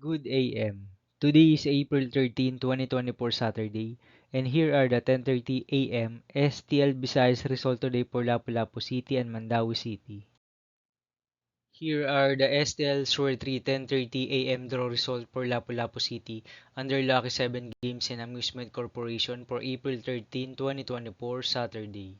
Good AM. Today is April 13, 2024 Saturday, and here are the 10:30 AM STL Visayas result today for Lapu-Lapu City and Mandawi City. Here are the STL Sure 3 10:30 AM draw result for Lapu-Lapu City under Lucky 7 Games and Amusement Corporation for April 13, 2024 Saturday.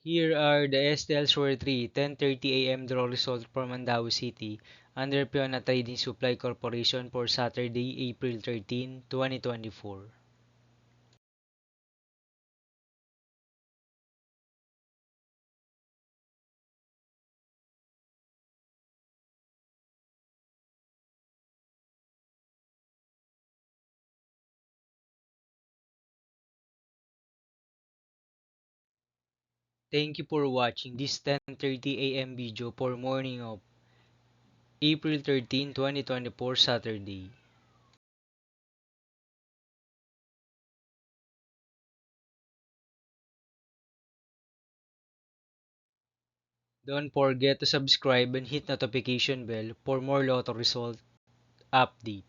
Here are the STL Sure 3 10:30 AM draw result for Mandawi City under Piona Trading Supply Corporation for Saturday, April 13, 2024. Thank you for watching this 10:30 AM video for morning of April 13, 2024 Saturday. Don't forget to subscribe and hit notification bell for more lotto result update.